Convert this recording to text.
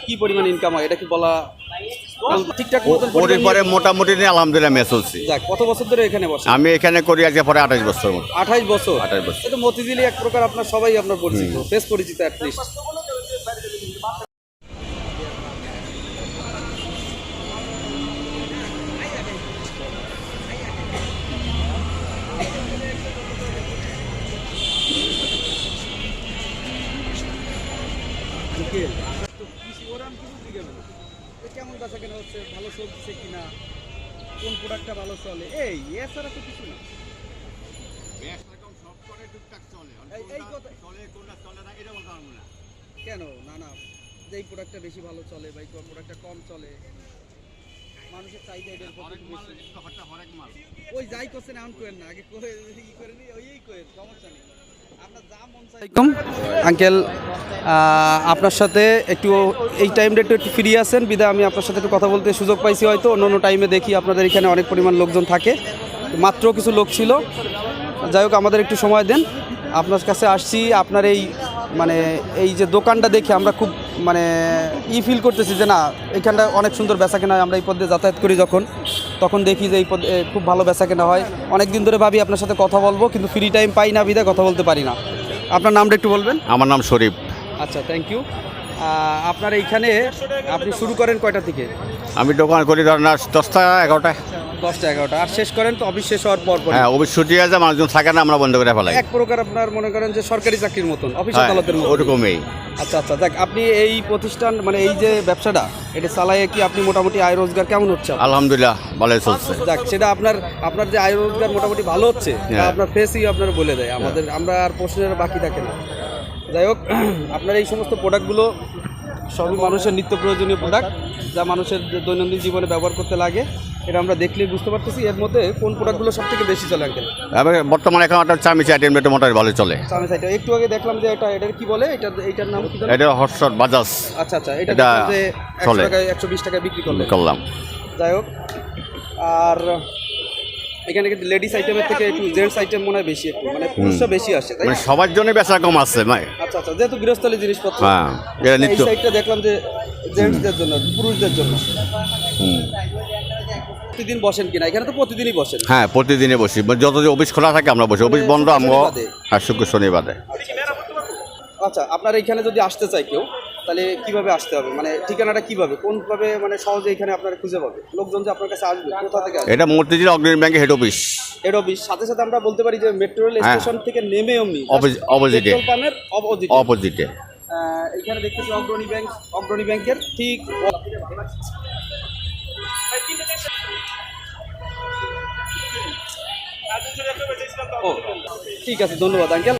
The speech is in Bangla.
কি পরিমাণ ইনকাম হয় এটা কি বলা ঠিকঠাক মতন পরে মোটামুটি নিয়ে আলহামদুলিল্লাহ মেয়ে চলছি। যাক, কত বছর ধরে এখানে বসে? আমি এখানে করি আজকে পরে 28 বছর মতো। 28 বছর। 28 বছর। এটা মতিঝিলি এক প্রকার আপনার সবাই আপনার পরিচিত, বেশ পরিচিত অ্যাটলিস্ট। কেমন বেচা কেনা হচ্ছে, ভালো চলছে কিনা, কোন প্রোডাক্টটা ভালো চলে, এই এছাড়া তো কিছু না। কেন না না, যেই প্রোডাক্টটা বেশি ভালো চলে বা এই প্রোডাক্টটা কম চলে, মানুষের চাহিদা এটার প্রতি বেশি। ওই যাই করছেন এমন করেন না, আগে করে ই করে নি, ওই করেন, সমস্যা নেই। আপনার যা মন চাই। আঙ্কেল, আপনার সাথে একটু এই টাইমটা একটু ফ্রি আছেন বিদায় আমি আপনার সাথে একটু কথা বলতে সুযোগ পাইছি। হয়তো অন্য টাইমে দেখি আপনাদের এখানে অনেক পরিমাণ লোকজন থাকে, মাত্র কিছু লোক ছিল। যাই হোক, আমাদের একটু সময় দেন। আপনার কাছে আসছি, আপনার এই মানে এই যে দোকানটা দেখে আমরা খুব মানে ফিল করতেছি যে না, এখানটা অনেক সুন্দর বেচা কেনা হয়। আমরা এই পথে যাতায়াত করি তখন দেখি যে এই পথে খুব ভালো বেচা কেনা হয়। অনেক দিন ধরে ভাবি আপনার সাথে কথা বলবো, কিন্তু ফ্রি টাইম পাই না, বিদায় কথা বলতে পারি না। আপনার নামটা একটু বলবেন? আমার নাম শরীফ। আচ্ছা, থ্যাংক ইউ। আপনার এইখানে আপনি শুরু করেন কয়টা থেকে? আমি দোকান করি ধরেন 10টা 11টা। 10টা 11টা। আর শেষ করেন তো অফিস শেষ হওয়ার পর? হ্যাঁ, অফিস ছুটি আছে, মানুষজন থাকে না, আমরা বন্ধ করে ফেলাই। এক প্রকার আপনার মনে করেন যে সরকারি চাকরির মতন, অফিস আদালতের মতন ওরকমই। আচ্ছা আচ্ছা, দেখ আপনি এই প্রতিষ্ঠান মানে এই যে ব্যবসাটা এটা চালাইয়ে কি আপনি মোটামুটি আয় রোজগার কেমন হচ্ছে? আলহামদুলিল্লাহ ভালোই চলছে। যাক, সেটা আপনার যে আয় রোজগার মোটামুটি ভালো হচ্ছে, আপনার ফেসই আপনার বলে দেয়। আমরা আর প্রশ্নের বাকি থাকে না। যাই হোক, আপনার এই সমস্ত প্রোডাক্টগুলো সবই মানুষের নিত্য প্রয়োজনীয় প্রোডাক্ট, যা মানুষের দৈনন্দিন জীবনে ব্যবহার করতে লাগে। এটা আমরা দেখলেই বুঝতে পারতেছি। এর মধ্যে কোন প্রোডাক্টগুলো সব থেকে বেশি চলে আঙ্কেল? বর্তমানে এখন একটা চামিচা আইটেম মোটামুটি ভালো চলে। চামিচা আইটেম একটু আগে দেখলাম যে এটার কি বলে, এইটার নাম কি? এটা হটশট বাজাজ। আচ্ছা আচ্ছা, এটা যে 120 টাকায় বিক্রি করলাম। যাই হোক, আর এখানে কিন্তু লেডিস আইটেমের থেকে একটু জেন্টস আইটেম মনে হয় বেশি, একটু মানে পুরুষরা বেশি আসে, তাই মানে সবার জন্য বেচা কম আছে ভাই। আচ্ছা আচ্ছা, যেহেতু গৃহস্থলী জিনিসপত্র। হ্যাঁ, এটা এই নিত্য। সাইডটা দেখলাম যে জেন্টসদের জন্য, পুরুষদের জন্য। প্রতিদিন বসেন কিনা? এখানে তো প্রতিদিনই বসেন। হ্যাঁ, প্রতিদিনই বসি, যত যে অফিস খোলা থাকে আমরা বসি, অফিস বন্ধ আমরা শুক্র শনিবারে। আচ্ছা, আপনার এখানে যদি আসতে চাই কেউ, তাহলে কিভাবে আসতে হবে, মানে ঠিকানাটা কিভাবে, কোনভাবে মানে সহজে এখানে আপনারা খুঁজে পাবে? লোকজন যে আপনার কাছে আসবে কোথা থেকে আসবে? এটা মতিঝিল অগ্রণী ব্যাংকের হেড অফিস। হেড অফিস সাথে সাথে আমরা বলতে পারি যে মেট্রো রেল স্টেশন থেকে নেমে অপোজিটে। অপোজিটে এখানে দেখতেছি অগ্রণী ব্যাংকের ঠিক। ঠিক আছে, ধন্যবাদ আঙ্কেল।